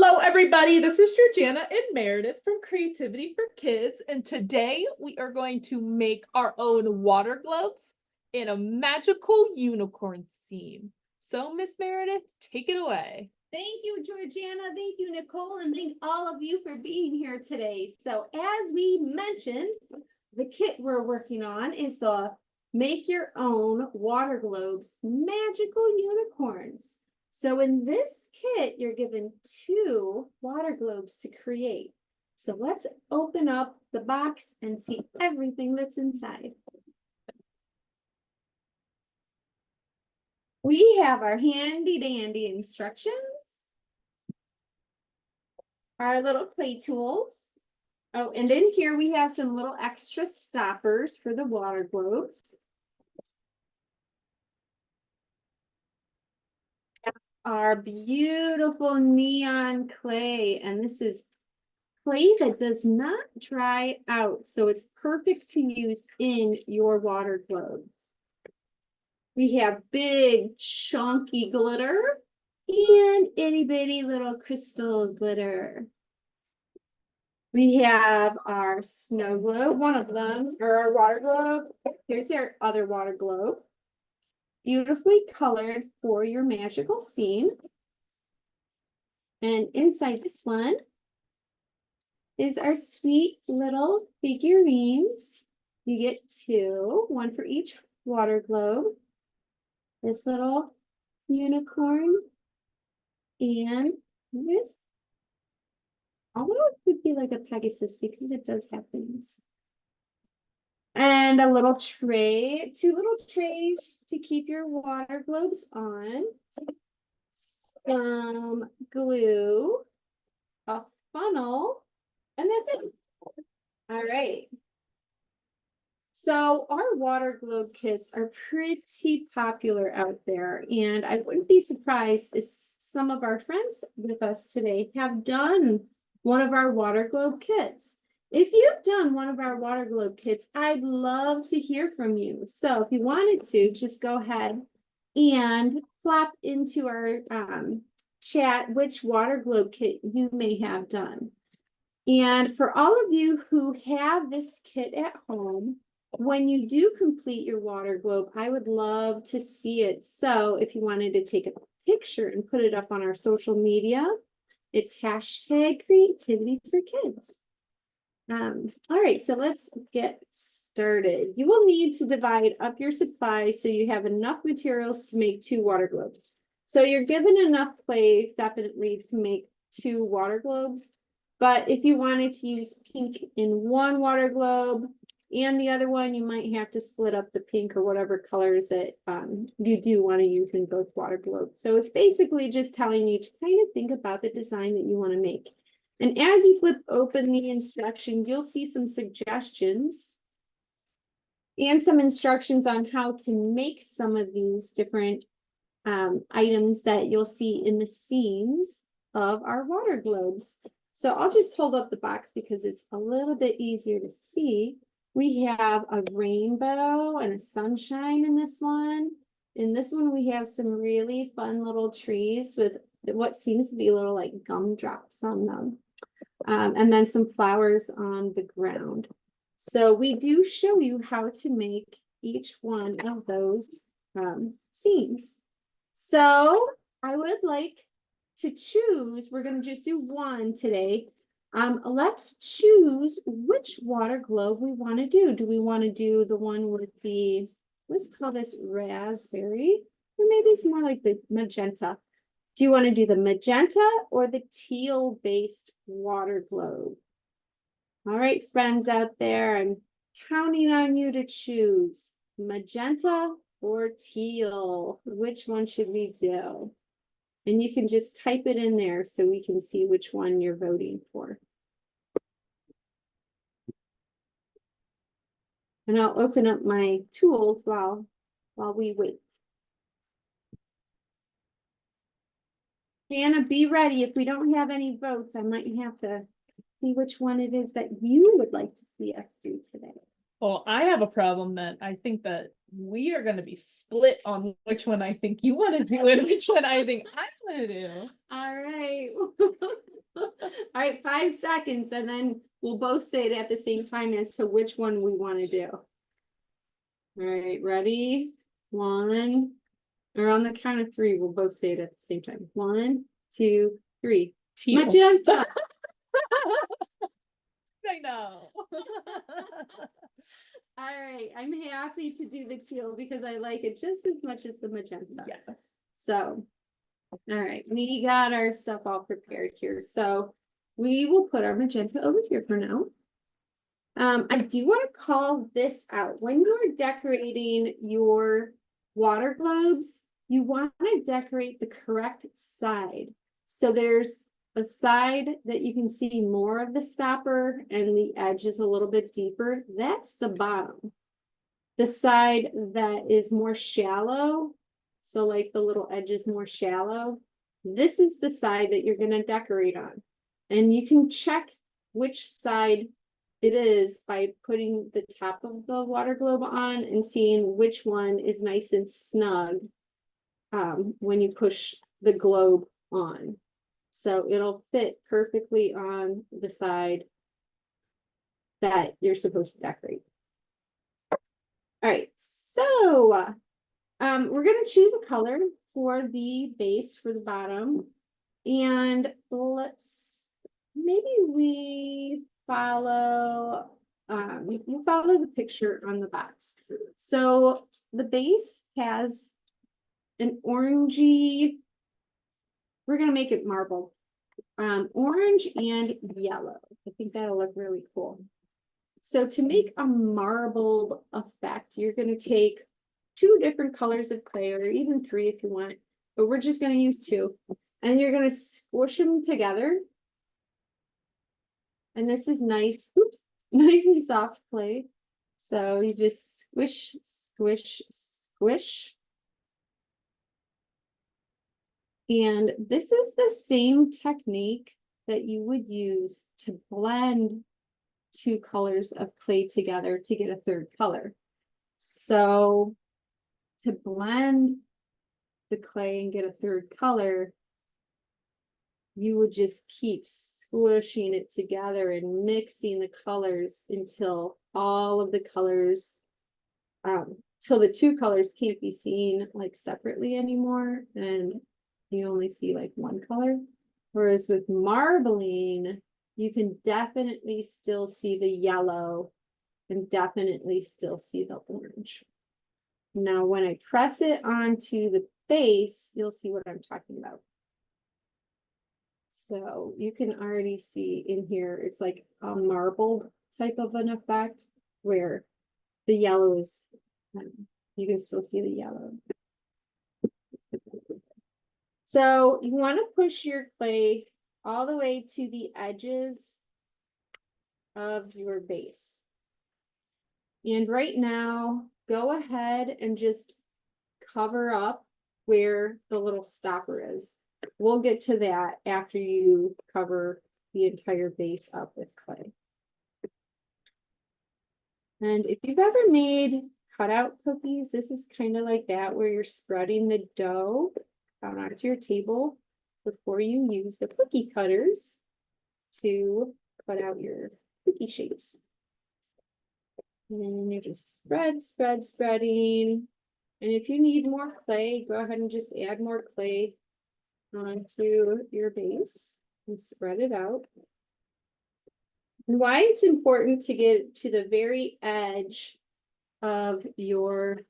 Hello, everybody. This is Georgiana and Meredith from Creativity for Kids, and today we are going to make our own water globes in a magical unicorn scene. So, Miss Meredith, take it away. Thank you, Georgiana. Thank you, Nicole, and thank all of you for being here today. So, as we mentioned, the kit we're working on is the Make Your Own Water Globes Magical Unicorns. So in this kit, you're given 2 water globes to create. So let's open up the box and see everything that's inside. We have our handy dandy instructions, our little play tools. Oh, and in here we have some little extra stoppers for the water globes. Our beautiful neon clay, and this is clay that does not dry out, so it's perfect to use in your water globes. We have big chunky glitter and itty bitty little crystal glitter. We have our snow globe, one of them, or our water globe. Here's our other water globe. Beautifully colored for your magical scene. And inside this one is our sweet little figurines. You get 2, one for each water globe. This little unicorn and this. Although it could be like a Pegasus because it does have things. And a little tray, 2 little trays to keep your water globes on. Some glue, a funnel, and that's it. All right. So our water globe kits are pretty popular out there, and I wouldn't be surprised if some of our friends with us today have done one of our water globe kits. If you've done one of our water globe kits, I'd love to hear from you. So if you wanted to, just go ahead and plop into our chat which water globe kit you may have done. And for all of you who have this kit at home, when you do complete your water globe, I would love to see it. So if you wanted to take a picture and put it up on our social media, it's hashtag Creativity for Kids. All right, so let's get started. You will need to divide up your supplies so you have enough materials to make 2 water globes. So you're given enough clay definitely to make 2 water globes, but if you wanted to use pink in one water globe and the other one, you might have to split up the pink or whatever colors that you do want to use in both water globes. So it's basically just telling you to kind of think about the design that you want to make. And as you flip open the instructions, you'll see some suggestions and some instructions on how to make some of these different items that you'll see in the scenes of our water globes. So I'll just hold up the box because it's a little bit easier to see. We have a rainbow and a sunshine in this one. In this one, we have some really fun little trees with what seems to be little like gumdrops on them. And then some flowers on the ground. So we do show you how to make each one of those scenes. So I would like to choose, we're going to just do one today. Let's choose which water globe we want to do. Do we want to do the one with the, let's call this raspberry, or maybe it's more like the magenta. Do you want to do the magenta or the teal-based water globe? All right, friends out there, I'm counting on you to choose magenta or teal. Which one should we do? And you can just type it in there so we can see which one you're voting for. And I'll open up my tools while we wait. Anna, be ready. If we don't have any votes, I might have to see which one it is that you would like to see us do today. Well, I have a problem that I think that we are going to be split on which one I think you want to do and which one I think I want to do. All right. right, 5 seconds, and then we'll both say it at the same time as to which one we want to do. All right, ready? 1, or on the count of 3, we'll both say it at the same time. 1, 2, 3. Teal. Magenta. I know. All right, I'm happy to do the teal because I like it just as much as the magenta. Yes. So, all right, we got our stuff all prepared here. So we will put our magenta over here for now. I do want to call this out. When you're decorating your water globes, you want to decorate the correct side. So there's a side that you can see more of the stopper and the edge is a little bit deeper. That's the bottom. The side that is more shallow, so like the little edge is more shallow, this is the side that you're going to decorate on. And you can check which side it is by putting the top of the water globe on and seeing which one is nice and snug when you push the globe on. So it'll fit perfectly on the side that you're supposed to decorate. All right, so we're gonna choose a color for the base for the bottom, and maybe we follow we'll follow the picture on the box. So the base has an orangey. We're gonna make it marble, orange and yellow. I think that'll look really cool. So to make a marbled effect, you're going to take 2 different colors of clay, or even 3 if you want, but we're just going to use 2. And you're going to squish them together. And this is nice, nice and soft clay. So you just squish, squish, squish. And this is the same technique that you would use to blend 2 colors of clay together to get a 3rd color. So to blend the clay and get a 3rd color, you would just keep squishing it together and mixing the colors until all of the colors, till the 2 colors can't be seen like separately anymore, and you only see like 1 color. Whereas with marbling, you can definitely still see the yellow and definitely still see the orange. Now, when I press it onto the base, you'll see what I'm talking about. So you can already see in here, it's like a marbled type of an effect where the yellow is, you can still see the yellow. So you want to push your clay all the way to the edges of your base. And right now, go ahead and just cover up where the little stopper is. We'll get to that after you cover the entire base up with clay. And if you've ever made cutout cookies, this is kind of like that, where you're spreading the dough out onto your table before you use the cookie cutters to cut out your cookie shapes. And you just spreading. And if you need more clay, go ahead and just add more clay onto your base and spread it out. And why it's important to get to the very edge of your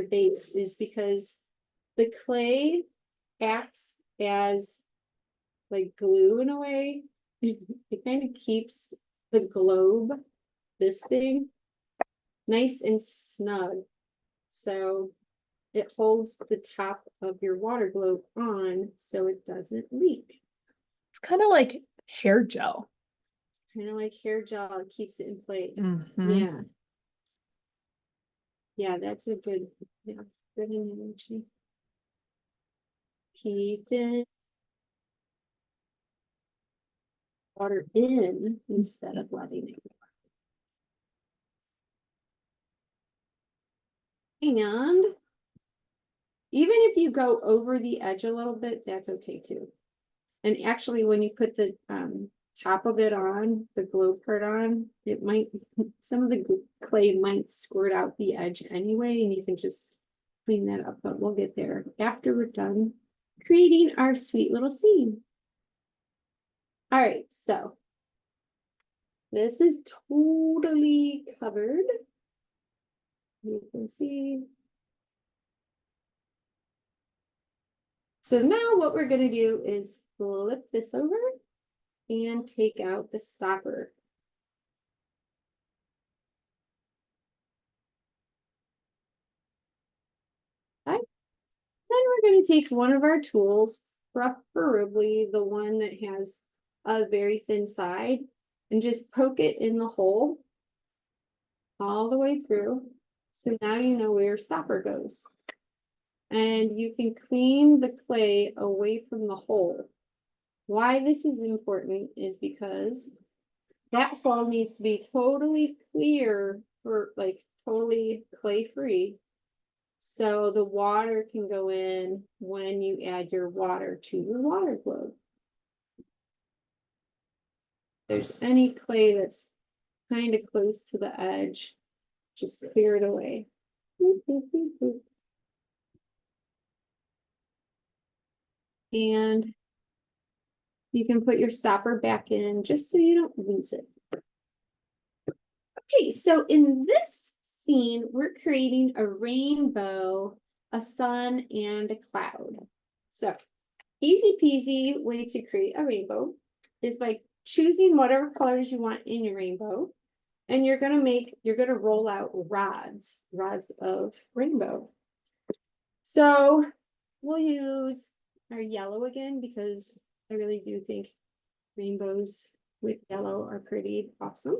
base is because the clay acts as like glue in a way. It kind of keeps the globe, this thing, nice and snug. So it holds the top of your water globe on so it doesn't leak. It's kind of like hair gel. It's kind of like hair gel, it keeps it in place. Mm-hmm. Yeah. Yeah, that's a good, good analogy. Keeping water in instead of letting it go. And even if you go over the edge a little bit, that's okay too. And actually, when you put the top of it on, the globe part on, it might, some of the clay might squirt out the edge anyway, and you can just clean that up, but we'll get there after we're done creating our sweet little scene. All right, so this is totally covered. You can see. So now what we're going to do is flip this over and take out the stopper. Okay. Then we're going to take one of our tools, preferably the one that has a very thin side, and just poke it in the hole all the way through. So now you know where your stopper goes. And you can clean the clay away from the hole. Why this is important is because that hole needs to be totally clear, or like totally clay free, so the water can go in when you add your water to your water globe. There's any clay that's kind of close to the edge, just clear it away. And you can put your stopper back in just so you don't lose it. Okay, so in this scene, we're creating a rainbow, a sun, and a cloud. So easy peasy way to create a rainbow is by choosing whatever colors you want in your rainbow. And you're gonna roll out rods of rainbow. So we'll use our yellow again, because I really do think rainbows with yellow are pretty awesome.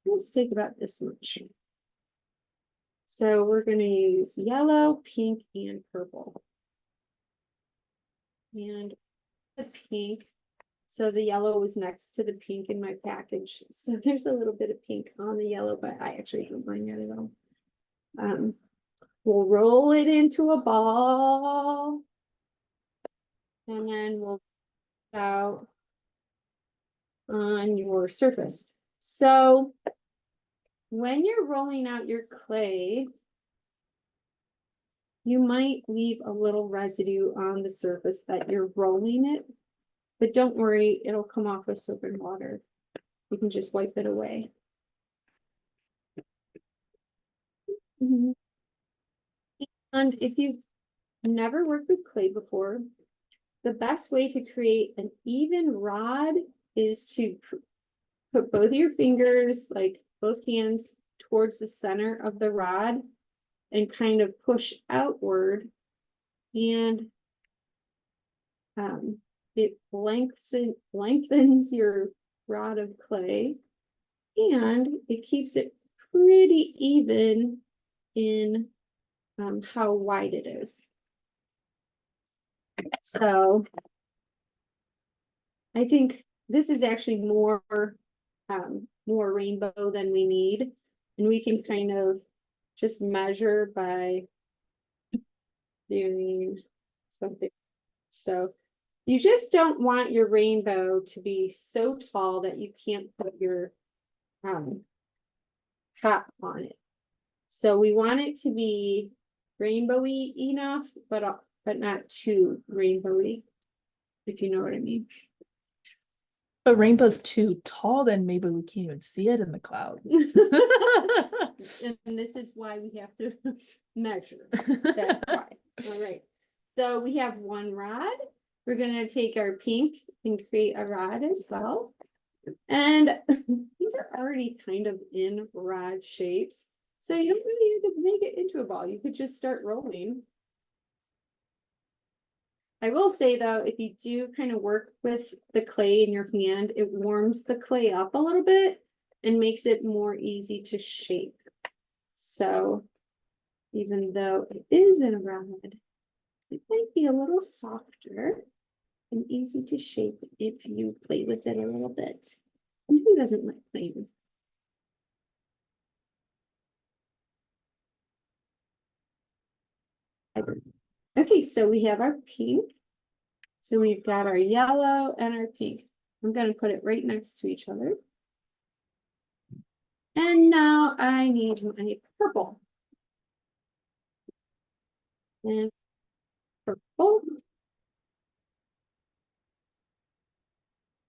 Let's take about this much. So we're gonna use yellow, pink, and purple. And the pink, so the yellow was next to the pink in my package. So there's a little bit of pink on the yellow, but I actually don't mind that at all. We'll roll it into a ball. And then we'll put it out on your surface. So when you're rolling out your clay, you might leave a little residue on the surface that you're rolling it, but don't worry, it'll come off with soap and water. You can just wipe it away. And if you've never worked with clay before, the best way to create an even rod is to put both of your fingers, like both hands, towards the center of the rod and kind of push outward, and it lengthens your rod of clay, and it keeps it pretty even in how wide it is. So I think this is actually more rainbow than we need, and we can kind of just measure by doing something. So you just don't want your rainbow to be so tall that you can't put your top on it. So we want it to be rainbowy enough, but not too rainbowy, if you know what I mean. But rainbow's too tall, then maybe we can't even see it in the clouds. And this is why we have to measure. That's why. All right. So we have one rod. We're going to take our pink and create a rod as well. And these are already kind of in rod shapes, so you don't really have to make it into a ball. You could just start rolling. I will say though, if you do kind of work with the clay in your hand, it warms the clay up a little bit and makes it more easy to shape. So even though it is in a rod, it might be a little softer and easy to shape if you play with it a little bit. And who doesn't like playing with it? Okay, so we have our pink. So we've got our yellow and our pink. I'm gonna put it right next to each other. And now I need my purple. And purple.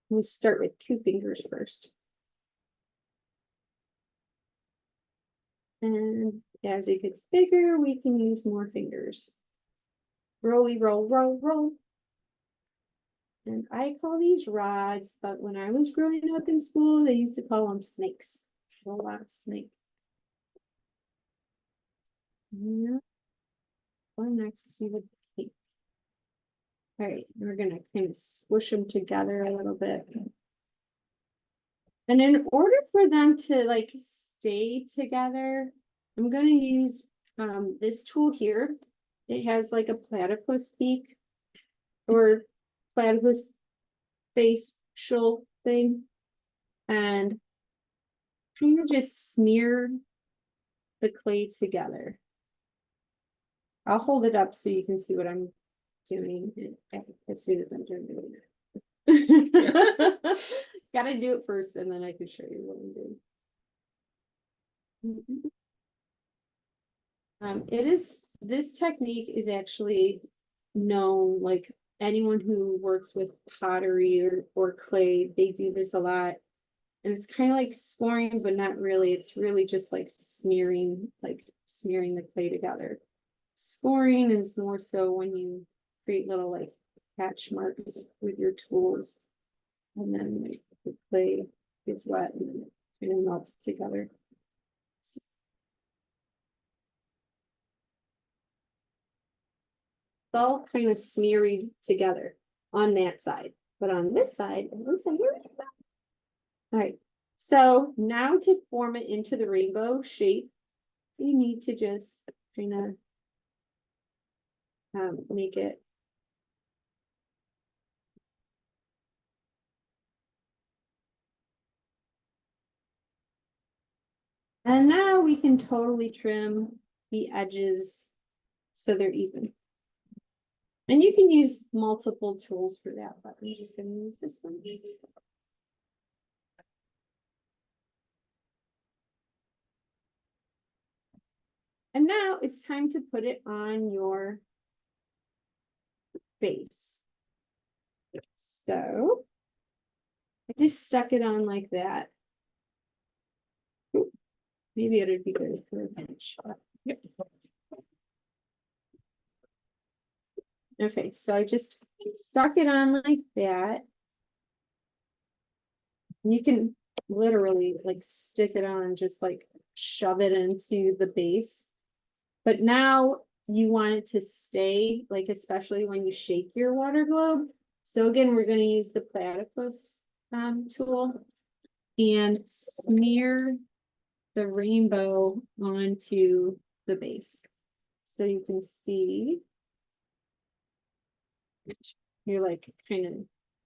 We'll start with 2 fingers first. And as it gets bigger, we can use more fingers. Rolly, roll, roll, roll. And I call these rods, but when I was growing up in school, they used to call them snakes. A lot of snake. Yeah. One next to the pink. All right, we're gonna kind of squish them together a little bit. And in order for them to like stay together, I'm gonna use this tool here. It has like a platypus beak or platypus facial thing. And kind of just smear the clay together. I'll hold it up so you can see what I'm doing as soon as I'm done doing it. Gotta do it first and then I can show you what I'm doing. This technique is actually known, like anyone who works with pottery or clay, they do this a lot. And it's kind of like scoring, but not really. It's really just like smearing the clay together. Scoring is more so when you create little like patch marks with your tools. And then like, the clay gets wet and then it melts together. So it's all kind of smeared together on that side. But on this side, it looks like all right. So now to form it into the rainbow shape, you need to just kind of make it. And now we can totally trim the edges so they're even. And you can use multiple tools for that, but I'm just going to use this one. And now it's time to put it on your base. So I just stuck it on like that. Maybe it would be good for a bench. Yep. Okay, so I just stuck it on like that. You can literally like stick it on, just like shove it into the base. But now you want it to stay, like especially when you shake your water globe. So again, we're going to use the platypus tool and smear the rainbow onto the base. So you can see you're like kind of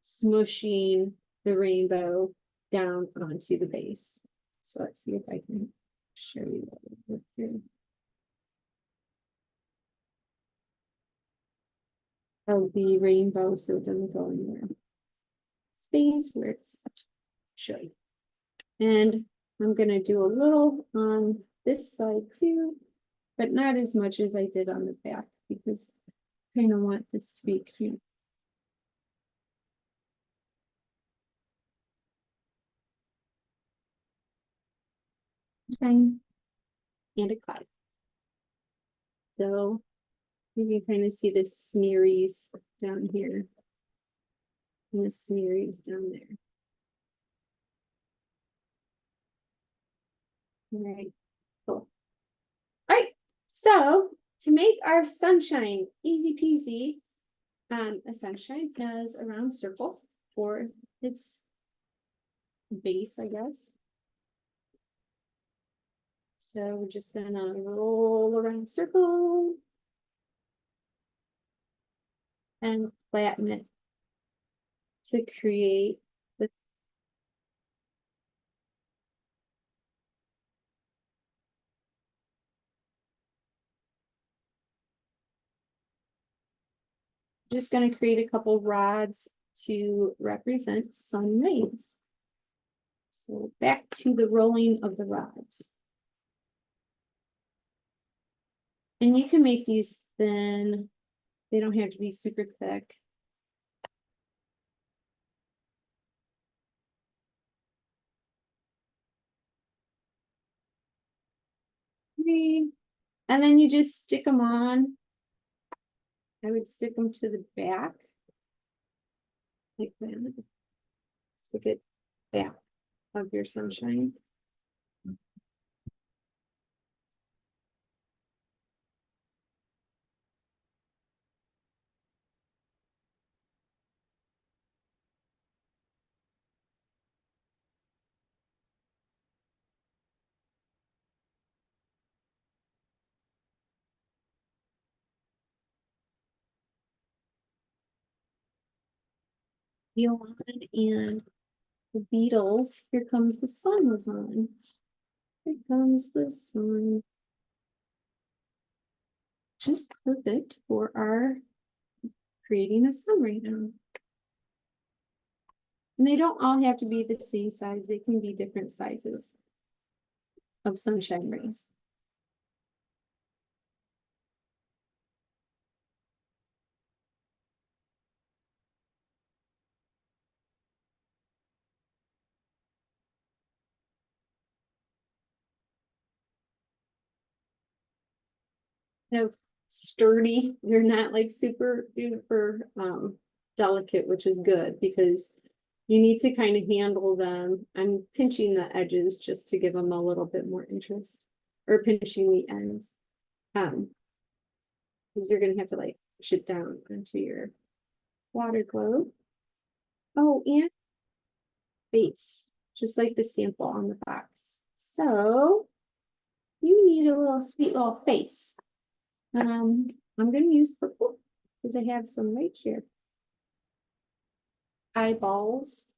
smushing the rainbow down onto the base. So let's see if I can show you that here. Of the rainbow so it doesn't go anywhere. Stays where it's should. And I'm gonna do a little on this side too, but not as much as I did on the back because I kind of want this to be cute. And a cloud. So you can kind of see the smearies down here and the smearies down there. All right, cool. All right, so to make our sunshine easy peasy, a sunshine has a round circle for its base, I guess. So we're just gonna roll around circle and flatten it to create the. Just gonna create a couple rods to represent sun rays. So back to the rolling of the rods. And you can make these thin. They don't have to be super thick. Okay. And then you just stick them on. I would stick them to the back. Like that. Stick it back of your sunshine. Peel on and the beetles. Here comes the sun was on. Here comes the sun. Just perfect for our creating a sun right now. And they don't all have to be the same size. They can be different sizes of sunshine rays. They're sturdy. They're not like super duper delicate, which is good because you need to kind of handle them. I'm pinching the edges just to give them a little bit more interest, or pinching the ends. Because you're gonna have to like push it down onto your water globe. Oh, and base, just like the sample on the box. So you need a little sweet little face. I'm gonna use purple because I have some right here. Eyeballs.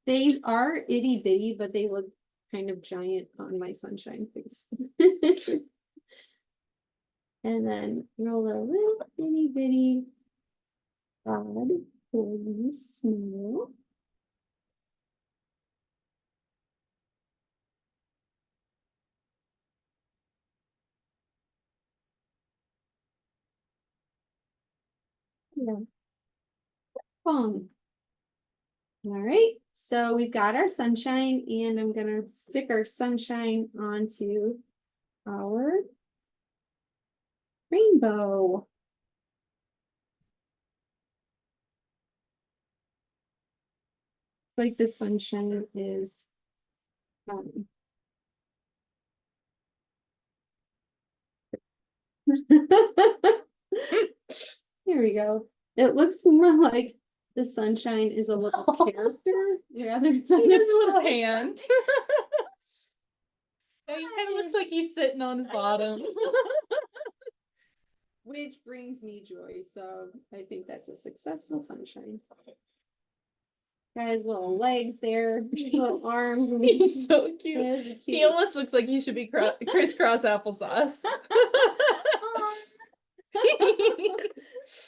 They are itty bitty, but they look kind of giant on my sunshine face. And then roll a little itty bitty rod for the snow. Yeah. Fun. All right, so we've got our sunshine, and I'm gonna stick our sunshine onto our rainbow. Like the sunshine is Here we go. It looks more like the sunshine is a little character. Yeah, there's He has a little hand. Yeah, he kind of looks like he's sitting on his bottom. Which brings me joy, so I think that's a successful sunshine. Got his little legs there, his little arms. And He's so cute. cute. He almost looks like he should be crisscross applesauce.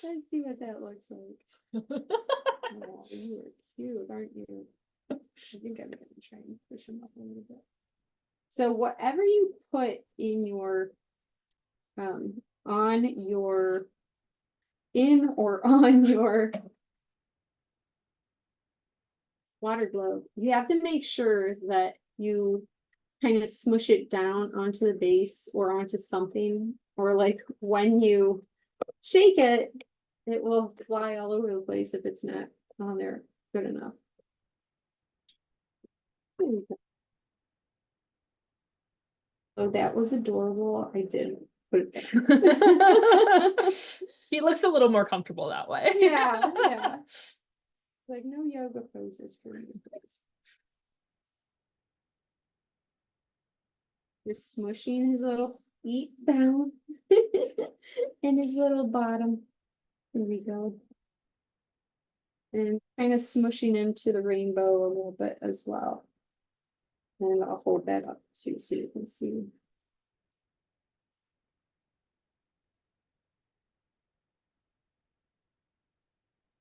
Let's see what that looks like. Oh, you are cute, aren't you? I think I'm gonna try and push him up a little bit. So whatever you put in your on your in or on your water globe, you have to make sure that you kind of smush it down onto the base or onto something, or like when you shake it, it will fly all over the place if it's not on there good enough. Oh, that was adorable. I did put it there. He looks a little more comfortable that way. Yeah, yeah. Like no yoga poses for me, please. Just smushing his little feet down and his little bottom. Here we go. And kind of smushing into the rainbow a little bit as well. And I'll hold that up too so you can see.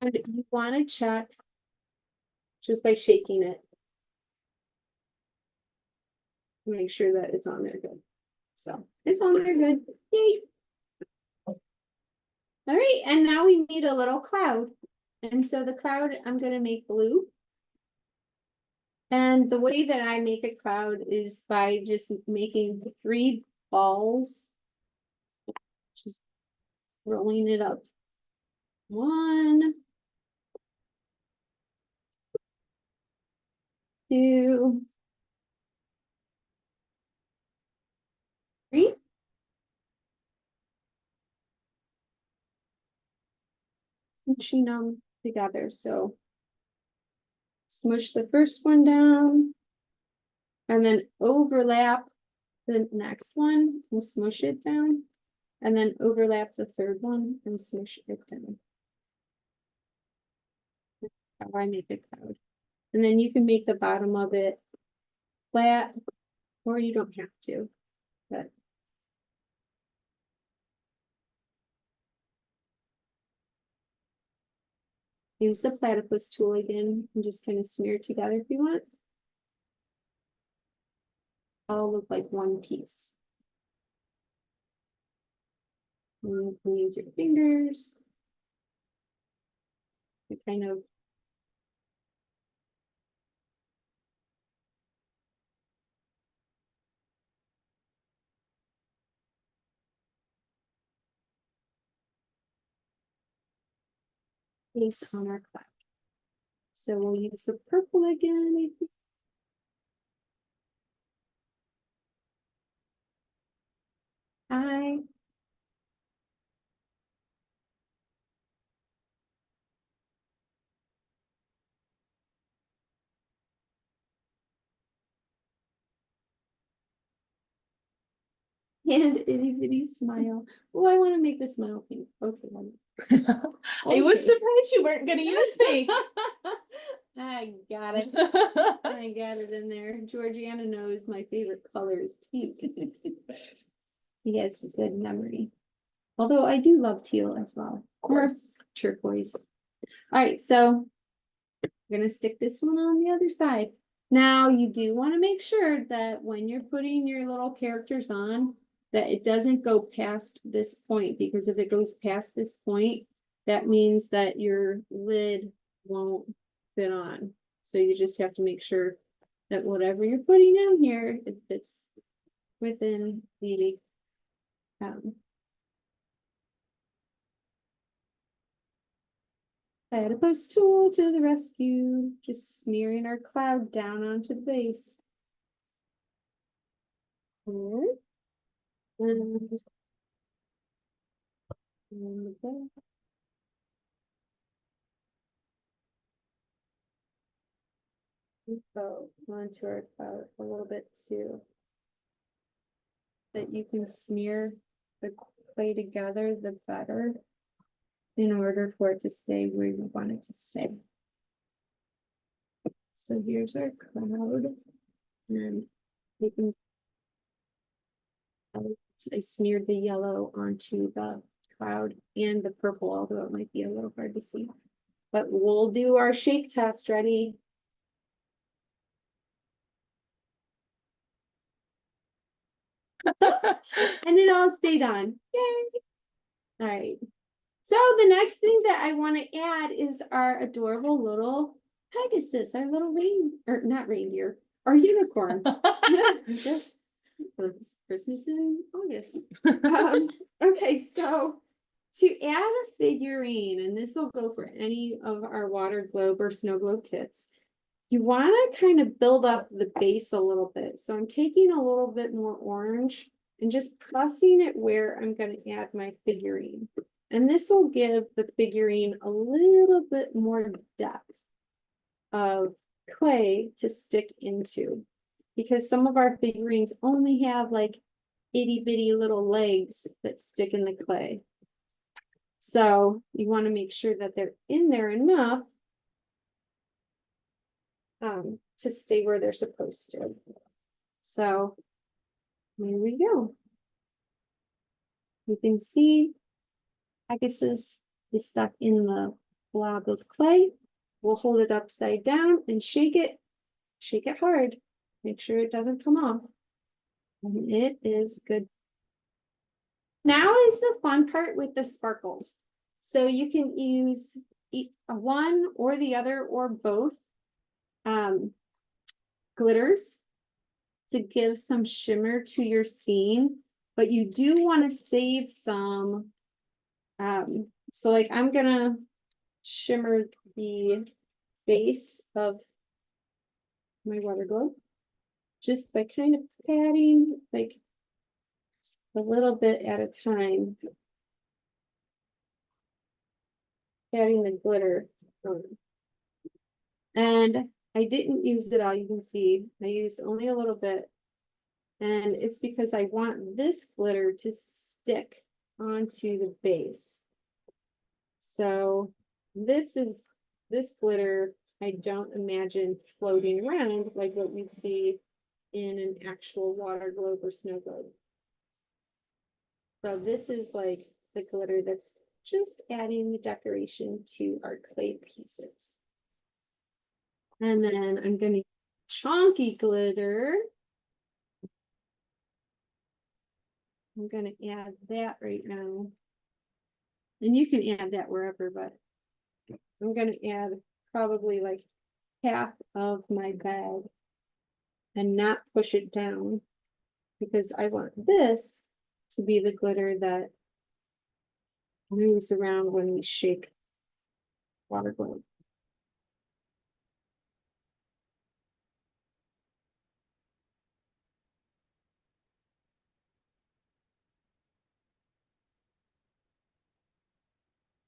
And you want to check just by shaking it. Make sure that it's on there good. So it's on there good. Yay. All right, and now we need a little cloud. And so the cloud I'm going to make blue. And the way that I make a cloud is by just making 3 balls. Just rolling it up. 1, 2, 3. Pushing them together. So smush the first one down and then overlap the next one and smush it down. And then overlap the third one and smush it down. That's how I make a cloud. And then you can make the bottom of it flat, or you don't have to. But use the platypus tool again and just kind of smear it together if you want. All look like one piece. And you can use your fingers to kind of base on our cloud. So we'll use the purple again. I and itty bitty smile. Oh, I want to make the smile pink. Okay. I was surprised you weren't gonna use pink. I got it. I got it in there. Georgiana knows my favorite color is pink. He has a good memory. Although I do love teal as well. Of course, turquoise. All right, so I'm gonna stick this one on the other side. Now you do want to make sure that when you're putting your little characters on, that it doesn't go past this point, because if it goes past this point, that means that your lid won't fit on. So you just have to make sure that whatever you're putting down here, it fits within the platypus tool to the rescue. Just smearing our cloud down onto the base. And the back. So onto our cloud a little bit too. That you can smear the clay together, the better, in order for it to stay where you want it to stay. So here's our cloud, and you can. I smeared the yellow onto the cloud and the purple, although it might be a little hard to see. But we'll do our shake test. Ready? And it all stayed on. Yay! All right. So the next thing that I want to add is our adorable little Pegasus, our little or not reindeer, our unicorn. Christmas in August. Okay, so to add a figurine, and this will go for any of our water globe or snow globe kits, you want to kind of build up the base a little bit. So I'm taking a little bit more orange and just pressing it where I'm going to add my figurine. And this will give the figurine a little bit more depth of clay to stick into, because some of our figurines only have like itty bitty little legs that stick in the clay. So you want to make sure that they're in there enough to stay where they're supposed to. So here we go. You can see Pegasus is stuck in the blob of clay. We'll hold it upside down and shake it hard. Make sure it doesn't come off. And it is good. Now is the fun part with the sparkles. So you can use one or the other or both glitters to give some shimmer to your scene, but you do want to save some. So like I'm gonna shimmer the base of my water globe just by kind of patting like a little bit at a time. Adding the glitter on. And I didn't use it all, you can see. I used only a little bit. And it's because I want this glitter to stick onto the base. So this glitter, I don't imagine floating around like what you'd see in an actual water globe or snow globe. So this is like the glitter that's just adding the decoration to our clay pieces. And then I'm going to chunky glitter. I'm going to add that right now. And you can add that wherever, but I'm going to add probably like half of my bag and not push it down because I want this to be the glitter that moves around when we shake water globe.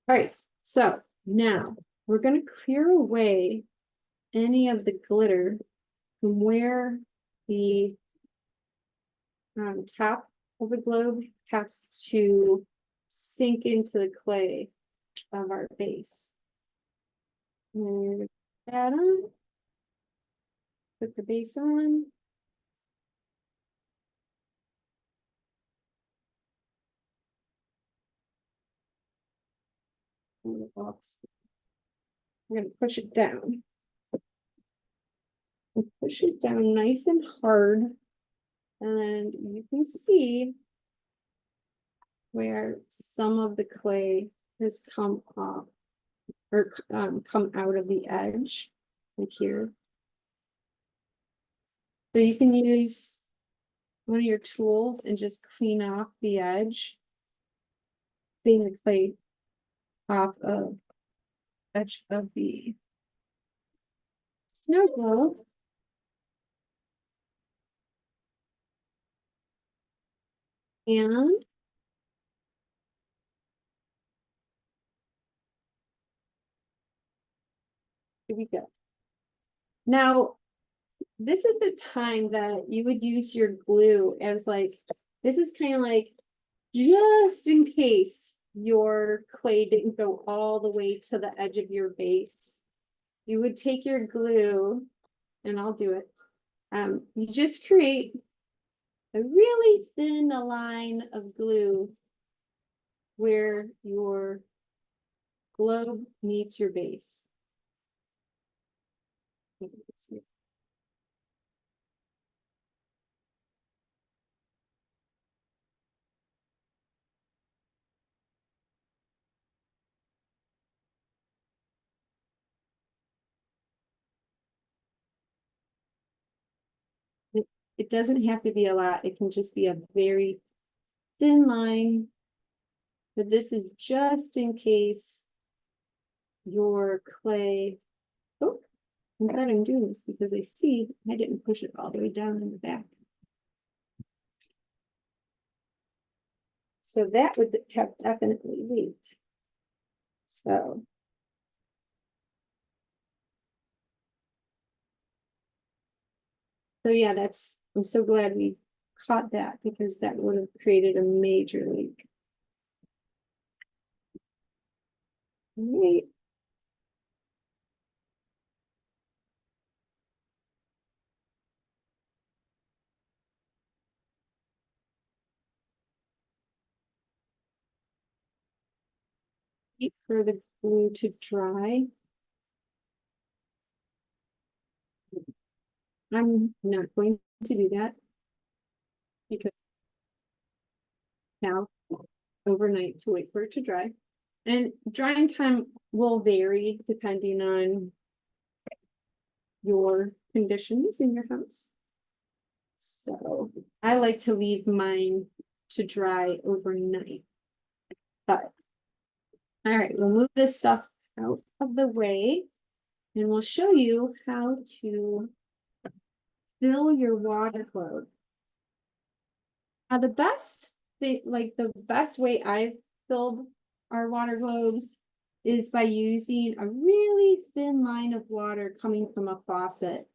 All right, so now we're going to clear away any of the glitter from where the top of the globe has to sink into the clay of our base. And add on, put the base on. And the box. I'm going to push it down. And push it down nice and hard. And you can see where some of the clay has come off or come out of the edge, like here. So you can use one of your tools and just clean off the edge. Clean the clay off of edge of the snow globe. And here we go. Now, this is the time that you would use your glue as like, this is kind of like just in case your clay didn't go all the way to the edge of your base. You would take your glue, and I'll do it. You just create a really thin line of glue where your globe meets your base. It doesn't have to be a lot. It can just be a very thin line. But this is just in case your clay. Oh, I'm glad I'm doing this because I see I didn't push it all the way down in the back. So that would have definitely leaked. So yeah, I'm so glad we caught that because that would have created a major leak. All right. Wait for the glue to dry. I'm not going to do that because now overnight to wait for it to dry. And drying time will vary depending on your conditions in your house. So I like to leave mine to dry overnight. But all right, we'll move this stuff out of the way and we'll show you how to fill your water globe. Now the best way I've filled our water globes is by using a really thin line of water coming from a faucet.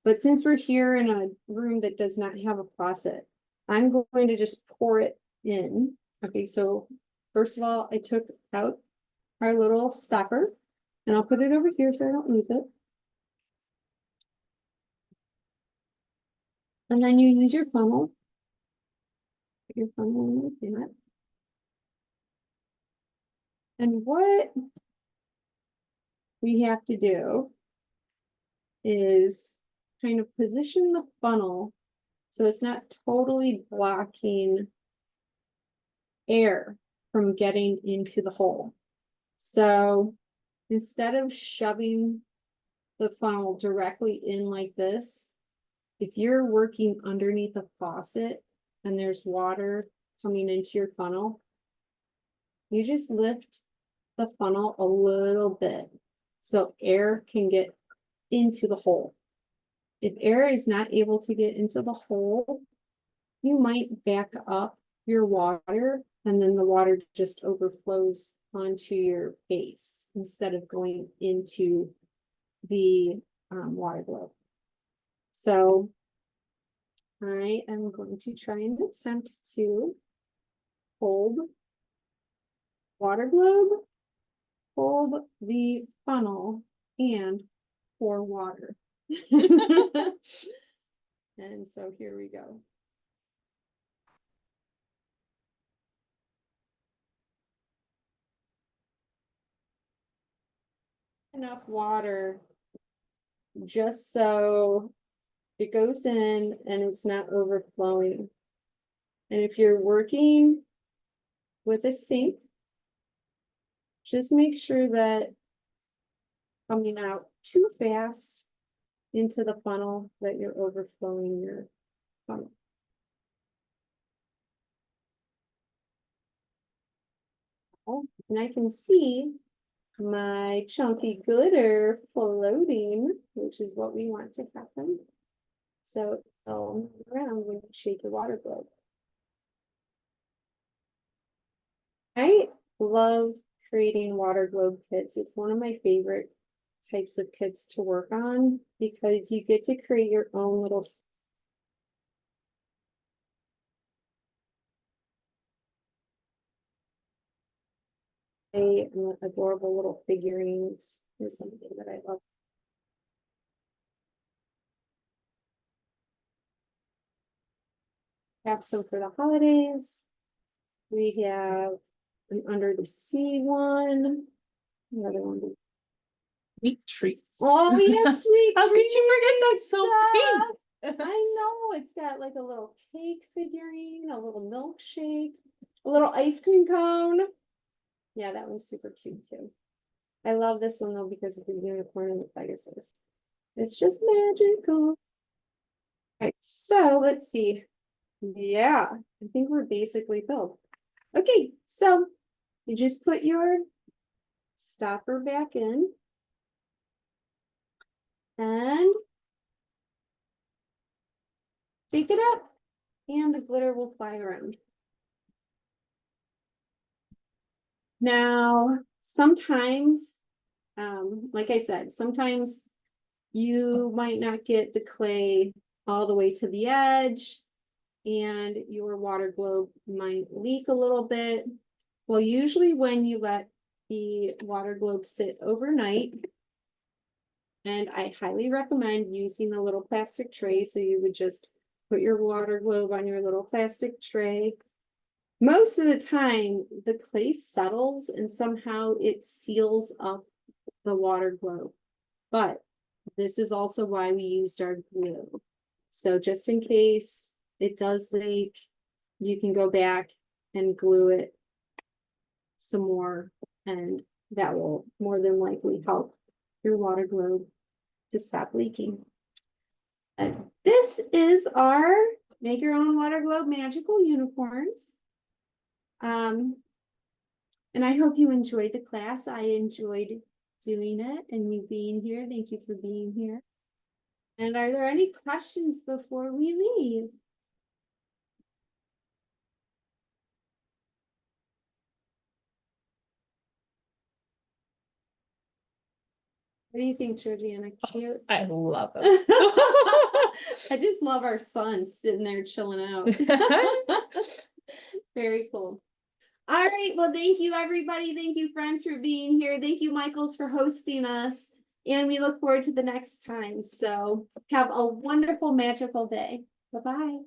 But since we're here in a room that does not have a faucet, I'm going to just pour it in. Okay, so first of all, I took out our little stopper and I'll put it over here so I don't lose it. And then you use your funnel. Put your funnel in like that. And what we have to do is kind of position the funnel so it's not totally blocking air from getting into the hole. So instead of shoving the funnel directly in like this, if you're working underneath a faucet and there's water coming into your funnel, you just lift the funnel a little bit so air can get into the hole. If air is not able to get into the hole, you might back up your water and then the water just overflows onto your base instead of going into the water globe. So I am going to try and attempt to hold water globe, hold the funnel, and pour water. And so here we go. Enough water just so it goes in and it's not overflowing. And if you're working with a sink, just make sure that coming out too fast into the funnel that you're overflowing your funnel. Oh, and I can see my chunky glitter floating, which is what we want to happen. So around when you shake your water globe. I love creating water globe kits. It's one of my favorite types of kits to work on because you get to create your own little adorable little figurines is something that I love. Have some for the holidays. We have an under the sea one. Another one. Sweet treats. Oh, yeah, sweet. How could you forget that? So pink. I know, it's got like a little cake figurine, a little milkshake, a little ice cream cone. Yeah, that one's super cute too. I love this one though because of the unicorn and the Pegasus. It's just magical. Right, so let's see. Yeah, I think we're basically filled. Okay, so you just put your stopper back in. And shake it up and the glitter will fly around. Now, sometimes, like I said, sometimes you might not get the clay all the way to the edge and your water globe might leak a little bit. Well, usually when you let the water globe sit overnight, and I highly recommend using the little plastic tray. So you would just put your water globe on your little plastic tray, most of the time the clay settles and somehow it seals up the water globe. But this is also why we used our glue. So just in case it does leak, you can go back and glue it some more, and that will more than likely help your water globe to stop leaking. This is our make your own water globe magical unicorns. And I hope you enjoyed the class. I enjoyed doing it and you being here. Thank you for being here. And are there any questions before we leave? What do you think, Georgiana? Cute? I love it. I just love our son sitting there chilling out. Very cool. All right. Well, thank you, everybody. Thank you, friends, for being here. Thank you, Michaels, for hosting us. And we look forward to the next time. So have a wonderful, magical day. Bye-bye.